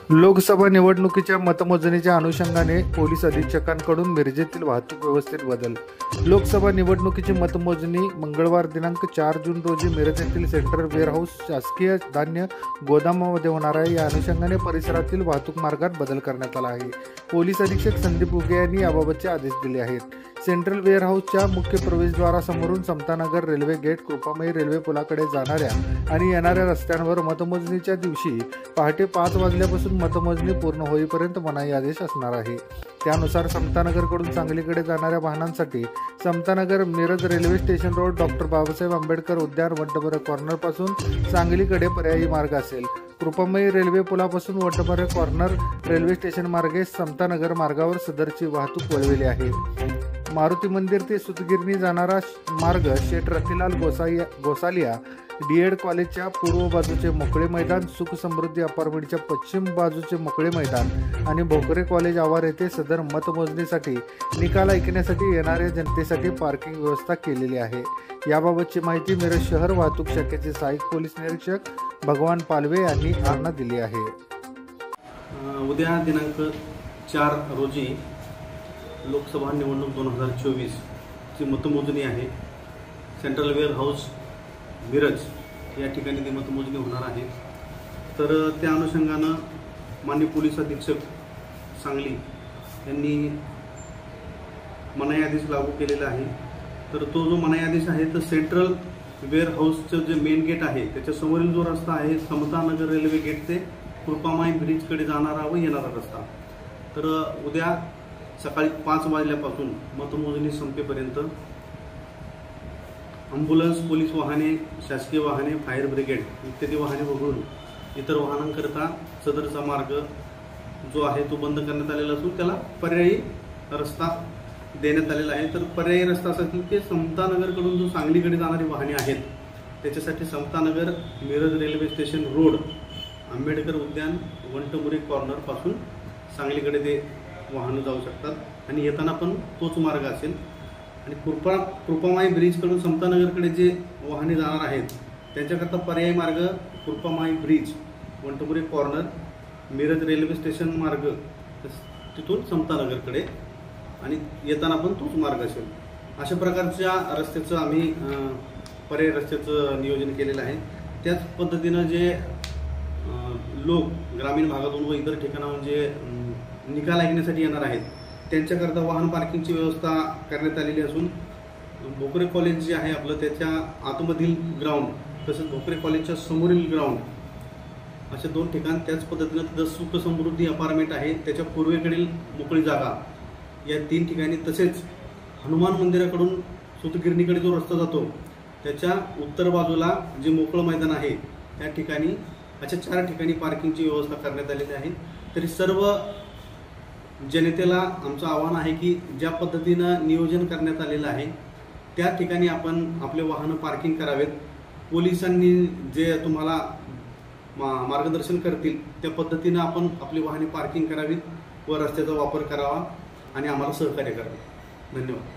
लोकसभा निवडणुकीच्या मतमोजणीच्या अनुषंगाने पोलीस अधीक्षकांकडून मिरजेतील वाहतूक व्यवस्थेत बदल. लोकसभा निवडणुकीची मतमोजणी मंगळवार दिनांक 4 जून रोजी मिरज येथील सेंट्रल वेअरहाऊस शासकीय धान्य गोदामामध्ये होणार आहे. या अनुषंगाने परिसरातील वाहतूक मार्गात बदल करण्यात आला आहे. पोलीस अधीक्षक संदीप उगे यांनी याबाबतचे आदेश दिले आहेत. सेंट्रल वेअरहाऊसच्या मुख्य प्रवेशद्वारासमोरून समतानगर रेल्वे गेट, कृपामयी रेल्वे पुलाकडे जाणाऱ्या आणि येणाऱ्या रस्त्यांवर मतमोजणीच्या दिवशी पहाटे 5 वाजल्यापासून मतमोजणी पूर्ण होईपर्यंत मनाई आदेश असणार आहे. त्यानुसार समतानगरकडून सांगलीकडे जाणाऱ्या वाहनांसाठी Samta Nagar Miraj railway station road, doctor Babasaheb Ambedkar उद्यान, वड्डबरे कॉर्नर पासून सांगलीकडे पर्यायी मार्ग असेल. कृपामयी रेल्वे पुलापासून वड्डबरे कॉर्नर रेल्वे स्टेशन मार्गे समतानगर मार्गावर सदरची वाहतूक वळविली आहे. मारुती मंदिर ते सुतगिरणी जाणारा मार्ग शेठ रतीलाल गोसालिया डीएड कॉलेजच्या पूर्व बाजूचे मोकळे मैदान, सुख समृद्धी अपार्टमेंटच्या पश्चिम बाजूचे मोकळे मैदान आणि भोकरे कॉलेज आवार येथे सदर मतमोजणीसाठी निकाल ऐकण्यासाठी येणाऱ्या जनतेसाठी पार्किंग व्यवस्था केलेली आहे. याबाबतची माहिती मिरज शहर वाहतूक शाखेचे सहाय्यक पोलीस निरीक्षक भगवान पालवे यांनी आम्हाला दिली आहे. उद्या दिनांक 4 रोजी लोकसभा निवडणूक 2024 ची मतमोजणी आहे. सेंट्रल वेअरहाऊस मिरज या ठिकाणी ती मतमोजणी होणार आहे. तर त्या अनुषंगानं माननीय पोलीस अधीक्षक सांगली यांनी मनाई आदेश लागू केलेला आहे. तर तो जो मनाई आदेश आहे तर सेंट्रल वेअरहाऊसचं जे मेन गेट आहे त्याच्या समोरील जो रस्ता आहे समतानगर रेल्वे गेट ते कृपामाई ब्रिजकडे जाणारा व येणारा रस्ता, तर उद्या सकाळी 5 वाजल्यापासून मतमोजणी संपेपर्यंत ॲम्ब्युलन्स, पोलीस वाहने, शासकीय वाहने, फायर ब्रिगेड इत्यादी वाहने वगळून इतर वाहनांकरता सदरचा मार्ग जो आहे तो बंद करण्यात आलेला असून त्याला पर्यायी रस्ता देण्यात आलेला आहे. तर पर्यायी रस्ता असा की ते समतानगरकडून जो सांगलीकडे जाणारी वाहने आहेत त्याच्यासाठी Samta Nagar Miraj railway station road, Ambedkar उद्यान, वंटमुरी कॉर्नर पासून सांगलीकडे ते वाहनं जाऊ शकतात आणि येताना पण तोच मार्ग असेल. आणि कृपामाई ब्रिजकडून समतानगरकडे जे वाहने जाणार आहेत त्यांच्याकरता पर्यायी मार्ग Kripamai bridge, Vantmuri corner, Miraj railway station मार्ग तिथून समतानगरकडे आणि येताना पण तोच मार्ग असेल. अशा प्रकारच्या रस्त्याचं आम्ही पर्यायी रस्त्याचं नियोजन केलेलं आहे. त्याच पद्धतीनं जे लोक ग्रामीण भागातून व इतर ठिकाणाहून जे निकाल ऐकण्यासाठी येणार आहेत त्यांच्याकरता वाहन पार्किंगची व्यवस्था करण्यात आलेली असून भोकरे कॉलेज जे आहे आपलं त्याच्या आतमधील ग्राउंड तसंच भोकरे कॉलेजच्या समोरील ग्राउंड अशा 2 ठिकाण, त्याच पद्धतीनं तिथं सुख समृद्धी अपार्टमेंट आहे त्याच्या पूर्वेकडील मोकळी जागा या 3 ठिकाणी, तसेच हनुमान मंदिराकडून सुतगिरणीकडे जो रस्ता जातो त्याच्या उत्तर बाजूला जे मोकळं मैदान आहे त्या ठिकाणी अशा 4 ठिकाणी पार्किंगची व्यवस्था करण्यात आलेली आहे. तरी सर्व जनतेला आमचं आव्हान आहे की ज्या पद्धतीनं नियोजन करण्यात आलेलं आहे त्या ठिकाणी आपण आपले वाहनं पार्किंग करावेत. पोलिसांनी जे तुम्हाला मार्गदर्शन करतील त्या पद्धतीनं आपण आपली वाहने पार्किंग करावीत व रस्त्याचा वापर करावा आणि आम्हाला सहकार्य करावे. धन्यवाद.